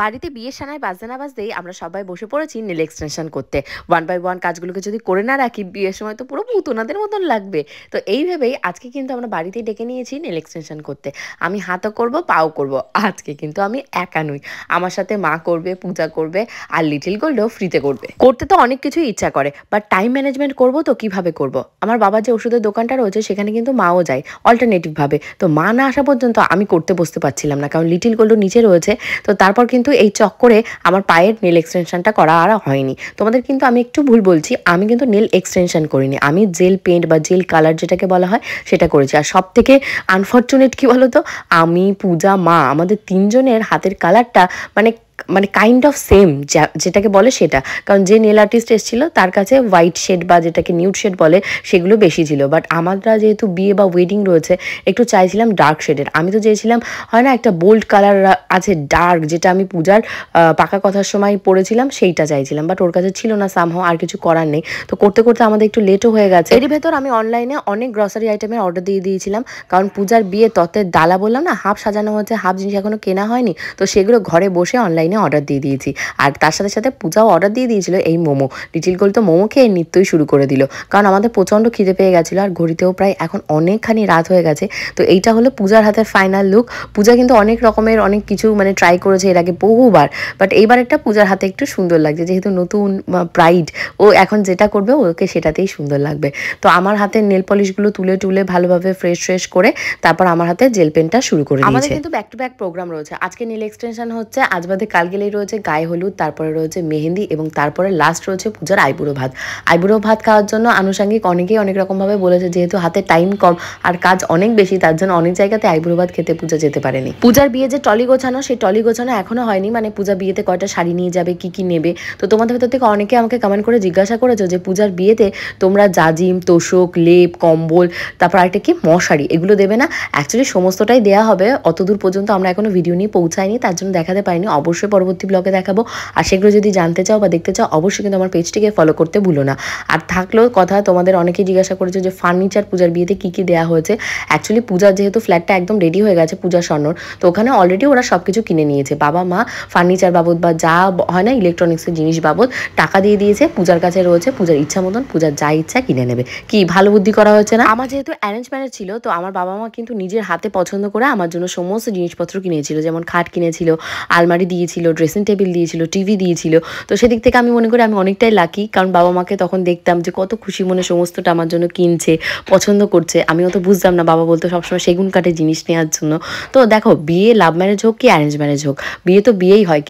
বাড়িতে বিয়ের সানায় বাজতে না বাজতেই আমরা সবাই বসে পড়েছি নেল এক্সটেনশন করতে। ওয়ান বাই ওয়ান কাজগুলোকে যদি করে না রাখি বিয়ের সময় তো পুরো পুতুনাদের মতন লাগবে। তো এই ভেবেই আজকে কিন্তু আমরা বাড়িতেই ডেকে নিয়েছি নেল এক্সটেনশন করতে। আমি হাতও করব, পাও করব। আজকে কিন্তু আমি একা নই, আমার সাথে মা করবে, পূজা করবে, আর লিটিল গোল্ডও ফ্রিতে করবে। করতে তো অনেক কিছুই ইচ্ছা করে, বাট টাইম ম্যানেজমেন্ট করবো তো কিভাবে করব। আমার বাবার যে ওষুধের দোকানটা রয়েছে সেখানে কিন্তু মাও যায় অল্টারনেটিভ ভাবে। তো মা না আসা পর্যন্ত আমি করতে বসতে পারছিলাম না, কারণ লিটিল গোল্ডও নিচে রয়েছে। তো তারপর কিন্তু এই চক্করে আমার পায়ের নেল এক্সটেনশনটা করা আর হয়নি। তোমাদের কিন্তু আমি একটু ভুল বলছি, আমি কিন্তু নেল এক্সটেনশন করিনি, আমি জেল পেন্ট বা জেল কালার যেটাকে বলা হয় সেটা করেছি। আর সব থেকে আনফর্চুনেট কি বলতো, আমি, পূজা, মা, আমাদের তিনজনের হাতের কালারটা মানে মানে কাইন্ড অফ সেম, যেটাকে বলে সেটা। কারণ যে নেল আর্টিস্ট এসেছিল তার কাছে হোয়াইট শেড বা যেটাকে নিউড শেড বলে সেগুলো বেশি ছিল, বাট আমরা যেহেতু বিয়ে বা ওয়েডিং রয়েছে একটু চাইছিলাম ডার্ক শেডের। আমি তো চেয়েছিলাম হয় না একটা বোল্ড কালার আছে ডার্ক, যেটা আমি পূজার পাকা কথার সময় পরেছিলাম সেইটা চাইছিলাম, বাট ওর কাছে ছিল না সামহাও। আর কিছু করার নেই, তো করতে করতে আমাদের একটু লেটও হয়ে গেছে। এর ভেতর আমি অনলাইনে অনেক গ্রসারি আইটেমের অর্ডার দিয়ে দিয়েছিলাম, কারণ পূজার বিয়ে তত্ত্বের ডালা বললাম না, হাফ সাজানো হচ্ছে, হাফ জিনিস এখনো কেনা হয়নি। তো সেগুলো ঘরে বসে অনলাইনে অর্ডার দিয়ে দিয়েছি। আর তার সাথে সাথে পূজাও অর্ডার দিয়ে দিয়েছিল এই মোমো। লিটিল গোল্ড তো মোমো খেয়ে নিত্যই শুরু করে দিল, কারণ আমাদের প্রচণ্ড খিদে পেয়ে গেছিলো, আর ঘড়িতেও প্রায় এখন অনেকখানি রাত হয়ে গেছে। তো এইটা হলো পূজার হাতের ফাইনাল লুক। পূজা কিন্তু অনেক রকমের অনেক কিছু মানে ট্রাই করেছে এর আগে বহুবার, বাট এইবার একটা পূজার হাতে একটু সুন্দর লাগছে, যেহেতু নতুন ব্রাইড, ও এখন যেটা করবে ওকে সেটাতেই সুন্দর লাগবে। তো আমার হাতের নেল পলিশগুলো তুলে তুলে ভালোভাবে ফ্রেশ করে তারপর আমার হাতে জেল পেনটা শুরু করে দিয়েছে। আমাদের কিন্তু ব্যাক টু ব্যাক প্রোগ্রাম রয়েছে। আজকে নেল এক্সটেনশন হচ্ছে, আজ বাদে কাল গেলেই রয়েছে গায়ে হলুদ, তারপরে রয়েছে মেহেন্দি, এবং তারপরে লাস্ট রয়েছে পূজার আইবুড়ো ভাত। আইবুড়ো ভাত খাওয়ার জন্য আনুষঙ্গিক অনেকেই অনেক রকমভাবে বলেছে, যেহেতু হাতে টাইম কম আর কাজ অনেক বেশি, তার জন্য অনেক জায়গাতে আইবুড়ো ভাত খেতে পূজা যেতে পারেনি। পূজার বিয়ে যে টলি গোছানো, সেই টলি গোছানো এখনো হয়নি, মানে পূজা বিয়েতে কয়টা শাড়ি নিয়ে যাবে, কি কি নেবে। তো তোমাদের ভেতর থেকে অনেকে আমাকে কমেন্ট করে জিজ্ঞাসা করেছো যে পূজার বিয়েতে তোমরা জাজিম, তোষক, লেপ, কম্বল, তারপর আরেকটা কি মশারি, এগুলো দেবে না? অ্যাকচুয়ালি সমস্তটাই দেওয়া হবে, অতদূর পর্যন্ত আমরা এখনো ভিডিও নিয়ে পৌঁছাইনি, তার জন্য দেখাতে পারিনি। অবশ্যই পরবর্তী ব্লগে দেখাবো। আর সেগুলো যদি জানতে চাও বা দেখতে চাও অবশ্যই কিন্তু আমার পেজটিকে ফলো করতে ভুলো না। আর থাকলো কথা, তোমাদের অনেকেই জিজ্ঞাসা করেছো যে ফার্নিচার পূজার বিয়েতে কি কি দেওয়া হয়েছে। অ্যাকচুয়ালি পূজার যেহেতু ফ্ল্যাটটা একদম রেডি হয়ে গেছে পূজা স্বর্ণর, তো ওখানে অলরেডি ওরা সব কিছু কিনে নিয়েছে। বাবা মা ফার্নিচার বাবদ বা যা হয় না ইলেকট্রনিক্সের জিনিস বাবদ টাকা দিয়ে দিয়েছে। পূজার কাছে রয়েছে পূজার ইচ্ছা মতন পূজার যা ইচ্ছা কিনে নেবে। কি ভালো বুদ্ধি করা হয়েছে না? আমার যেহেতু অ্যারেঞ্জ ম্যারেজ ছিল, তো আমার বাবা মা কিন্তু নিজের হাতে পছন্দ করে আমার জন্য সমস্ত জিনিসপত্র কিনেছিল, যেমন খাট কিনেছিল, আলমারি দিয়েছিল, ড্রেসিং টেবিল দিয়েছিল, টিভি দিয়েছিল। তো সেদিক থেকে আমি মনে করি আমি অনেকটাই লাকি, কারণ বাবা মাকে তখন দেখতাম যে কত খুশি মনে সমস্তটা আমার জন্য কিনছে, পছন্দ করছে। আমিও তো বুঝতাম না, বাবা বলতো সবসময় সেগুন কাঠের জিনিস নেওয়ার জন্য। তো দেখো, বিয়ে লাভ ম্যারেজ হোক কি অ্যারেঞ্জ ম্যারেজ হোক, বিয়ে তো বিয়েই হয়।